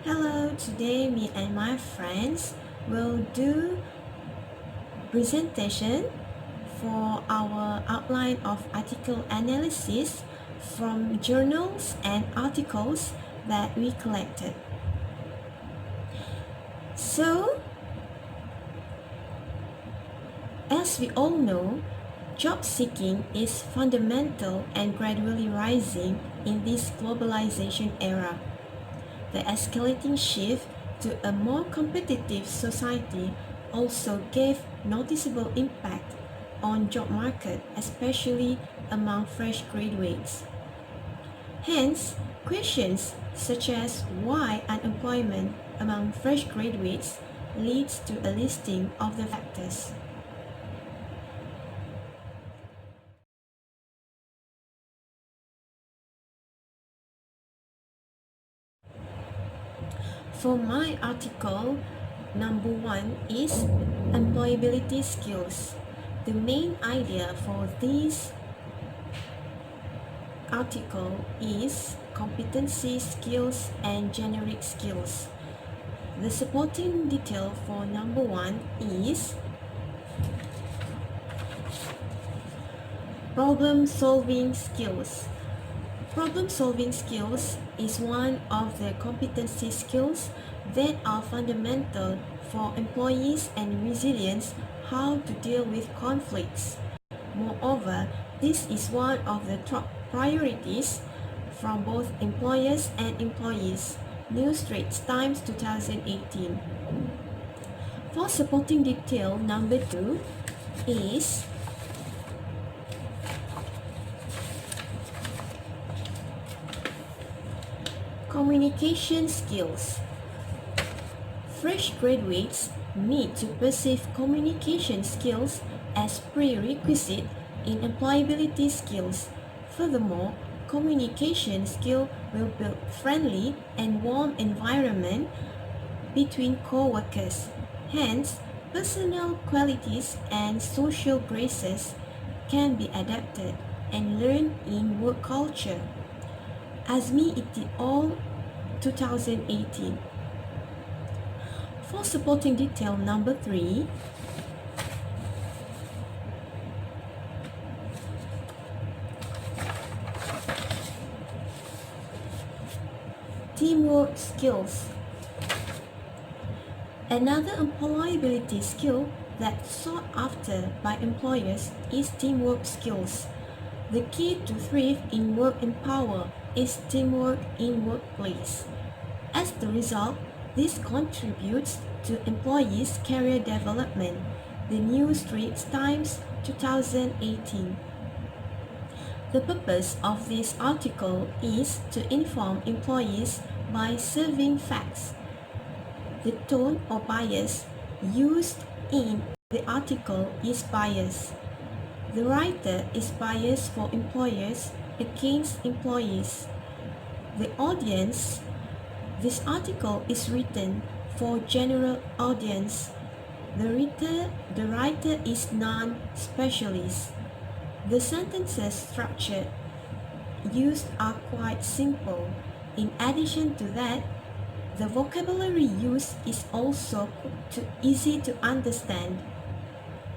Hello, today me and my friends will do presentation for our outline of article analysis from journals and articles that we collected. So, as we all know, job seeking is fundamental and gradually rising in this globalization era. The escalating shift to a more competitive society also gave noticeable impact on job market, especially among fresh graduates. Hence, questions such as why unemployment among fresh graduates leads to a listing of the factors. For my article, number one is employability skills. The main idea for this article is competency skills and generic skills. The supporting detail for number one is problem solving skills. Problem solving skills is one of the competency skills that are fundamental for employees and resilience how to deal with conflicts. Moreover, this is one of the top priorities from both employers and employees. New Straits Times 2018. For supporting detail, number two is communication skills. Fresh graduates need to perceive communication skills as prerequisite in employability skills. Furthermore, communication skill will build friendly and warm environment between co-workers. Hence, personal qualities and social graces can be adapted and learned in work culture. ASME et al. 2018. For supporting detail number three, teamwork skills. Another employability skill that's sought after by employers is teamwork skills. The key to thrive in work and power is teamwork in workplace. As the result, this contributes to employees' career development. The New Straits Times 2018. The purpose of this article is to inform employees by serving facts. The tone or bias used in the article is biased. The writer is biased for employers against employees. The audience. This article is written for general audience. The writer is non-specialist. The sentences structure used are quite simple. In addition to that, the vocabulary used is also easy to understand.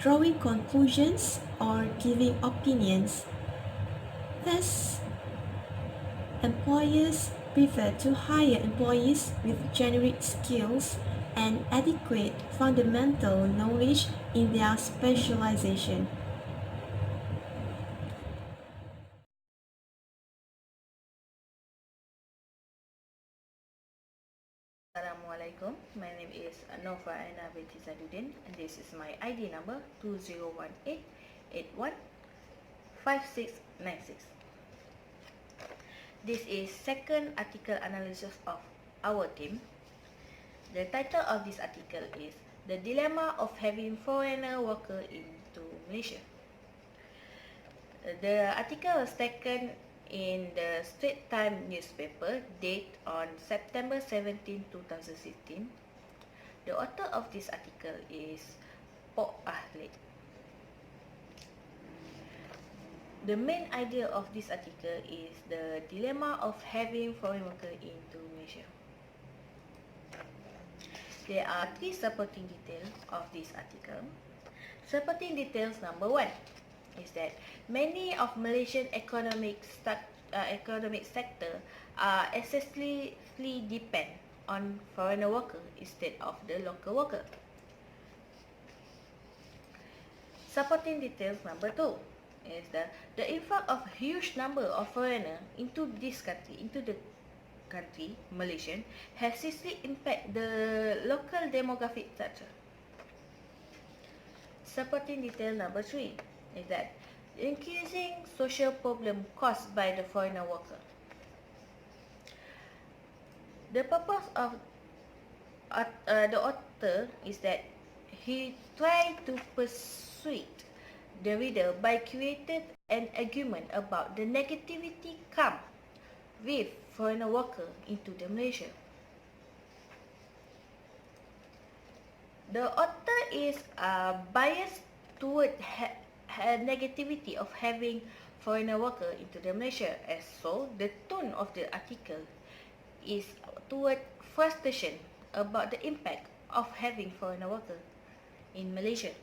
Drawing conclusions or giving opinions. Thus, employers prefer to hire employees with generic skills and adequate fundamental knowledge in their specialization. Assalamualaikum. My name is Nova Aina binti Zadudin and this is my ID number 2018815696. This is second article analysis of our team. The title of this article is The Dilemma of Having Foreigner Worker into Malaysia. The article was taken in the Straits Times newspaper, date on September 17, 2016. The author of this article is Pok Ahlet. The main idea of this article is the dilemma of having foreign worker into Malaysia. There are three supporting details of this article. Supporting details number 1 is that many of Malaysian economic sector are essentially depend on foreigner worker instead of the local worker. Supporting details number 2 is the influx of huge number of foreigner into the country, Malaysian, has seriously impact the local demographic structure. Supporting detail number 3 is that increasing social problem caused by the foreigner worker. The purpose of the author is that he tried to persuade the reader by creating an argument about the negativity come with foreigner worker into the Malaysia. The author is biased toward negativity of having foreigner worker into the Malaysia, as so the tone of the article is toward frustration about the impact of having foreigner worker in Malaysia.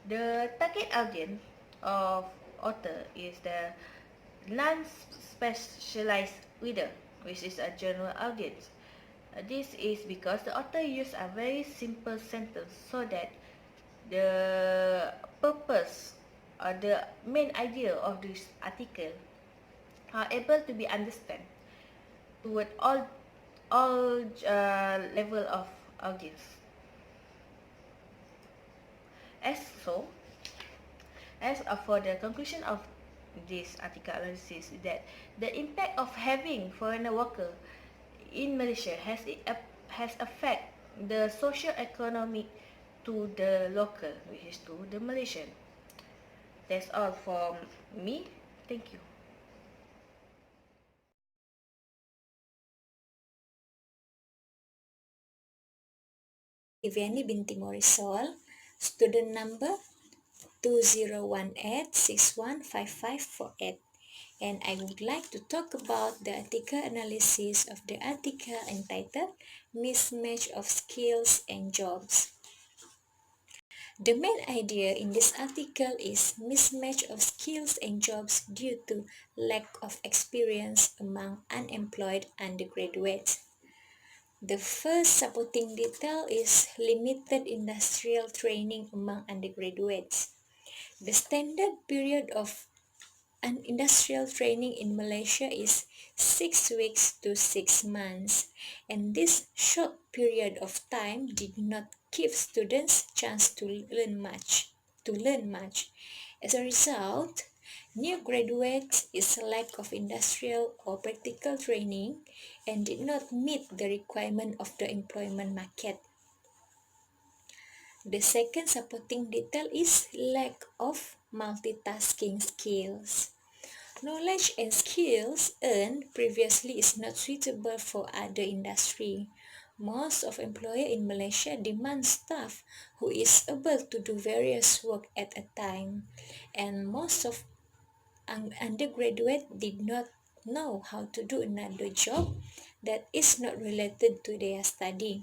The target audience of author is the non-specialized reader, which is a general audience. This is because the author used a very simple sentence so that the purpose or the main idea of this article are able to be understood toward all level of audience. As for the conclusion of this article analysis, that the impact of having foreigner worker in Malaysia has affect the socio-economic to the local, which is to the Malaysian. That's all from me. Thank you. Viviani binti Morisol, student number 2018615548, and I would like to talk about the article analysis of the article entitled Mismatch of Skills and Jobs. The main idea in this article is mismatch of skills and jobs due to lack of experience among unemployed undergraduates. The first supporting detail is limited industrial training among undergraduates. The standard period of an industrial training in Malaysia is 6 weeks to 6 months, and this short period of time did not give students chance to learn much. As a result, new graduates is a lack of industrial or practical training and did not meet the requirement of the employment market. The second supporting detail is lack of multitasking skills. Knowledge and skills earned previously is not suitable for other industry. Most of employer in Malaysia demand staff who is able to do various work at a time, and most of undergraduate did not know how to do another job that is not related to their study.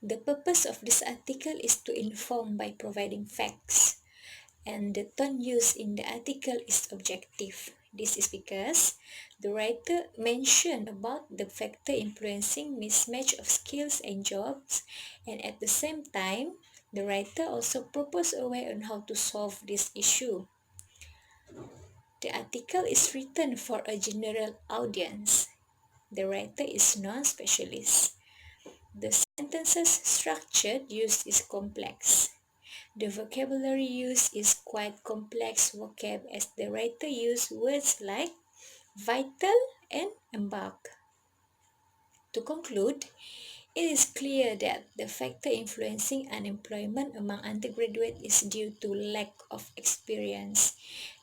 The purpose of this article is to inform by providing facts, and the tone used in the article is objective. This is because the writer mentioned about the factor influencing mismatch of skills and jobs, and at the same time, the writer also proposed a way on how to solve this issue. The article is written for a general audience. The writer is non-specialist. The sentences structure used is complex. The vocabulary used is quite complex vocab, as the writer used words like vital and embark. To conclude, it is clear that the factor influencing unemployment among undergraduates is due to lack of experience.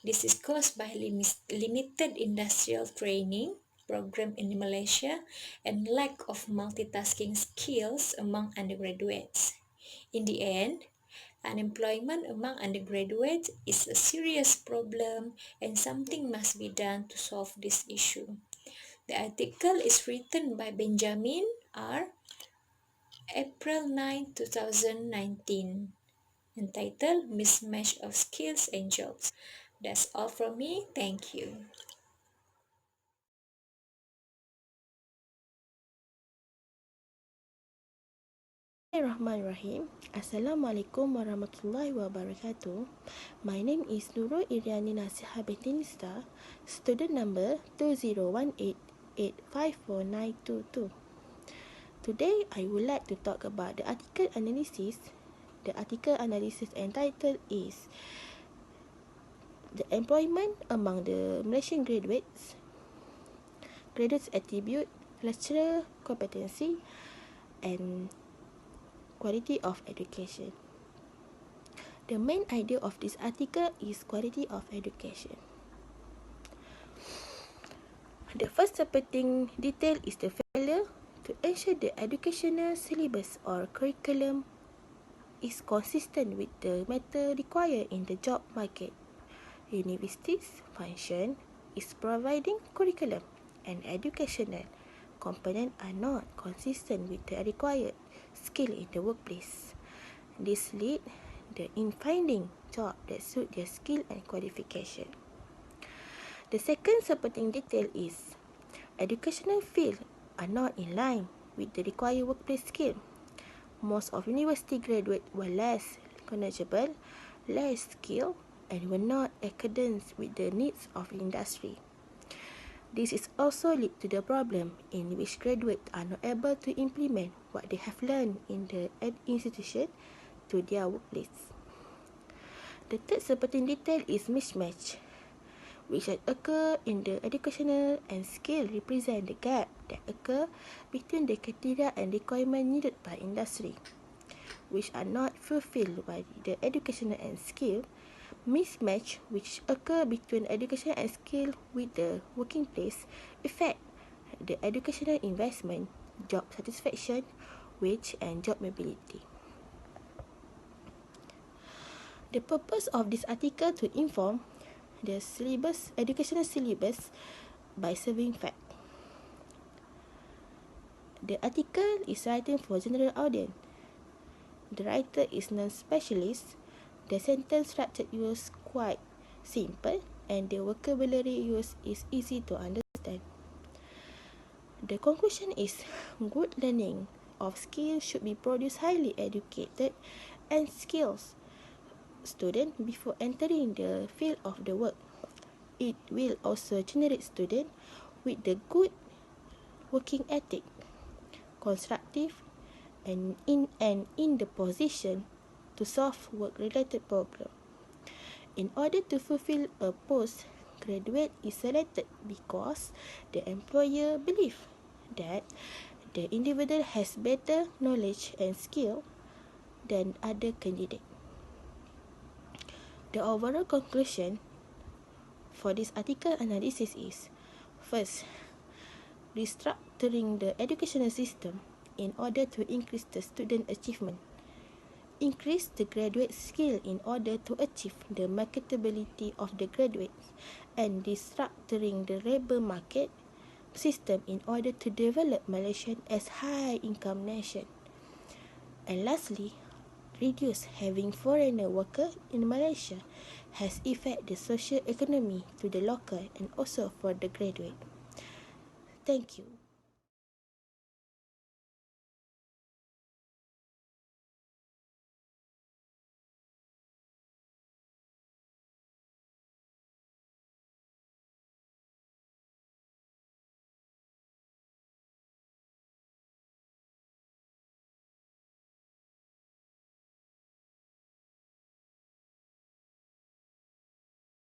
This is caused by limited industrial training program in Malaysia and lack of multitasking skills among undergraduates. In the end, unemployment among undergraduates is a serious problem, and something must be done to solve this issue. The article is written by Benjamin, are April 9, 2019, entitled Mismatch of Skills and Jobs. That's all from me. Thank you. Bismillahirrahmanirrahim. Assalamualaikum warahmatullahi wabarakatuh. My name is Nurul Iriani Nasihah binti Nista, student number 2018854922. Today, I would like to talk about the article analysis. The article analysis entitled is The Employment Among the Malaysian Graduates Attribute, Lecturer Competency and Quality of Education. The main idea of this article is quality of education. The first supporting detail is the failure to ensure the educational syllabus or curriculum is consistent with the matter required in the job market. Universities' function is providing curriculum and educational component are not consistent with the required skill in the workplace. This lead in finding job that suit their skill and qualification. The second supporting detail is educational field are not in line with the required workplace skill. Most of university graduates were less knowledgeable, less skilled, and were not accordant with the needs of the industry. This is also lead to the problem in which graduates are not able to implement what they have learned in the institution to their workplace. The third supporting detail is mismatch, which occur in the educational and skill represent the gap that occur between the criteria and requirement needed by industry, which are not fulfilled by the educational and skill. Mismatch which occur between education and skill with the working place affect the educational investment, job satisfaction, wage and job mobility. The purpose of this article to inform the syllabus, educational syllabus by serving fact. The article is written for general audience. The writer is non-specialist. The sentence structure used quite simple and the vocabulary used is easy to understand. The conclusion is good learning of skills should be produced highly educated and skills student before entering the field of the work. It will also generate students with the good working ethic, constructive and in the position to solve work-related problems. In order to fulfill a post, graduate is selected because the employer believes that the individual has better knowledge and skill than other candidates. The overall conclusion for this article analysis is: first, restructuring the educational system in order to increase the student achievement. Increase the graduate skill in order to achieve the marketability of the graduates, and restructuring the labour market system in order to develop Malaysia as high income nation. And lastly, reduce having foreigner worker in Malaysia has affect the social economy to the local and also for the graduate. Thank you.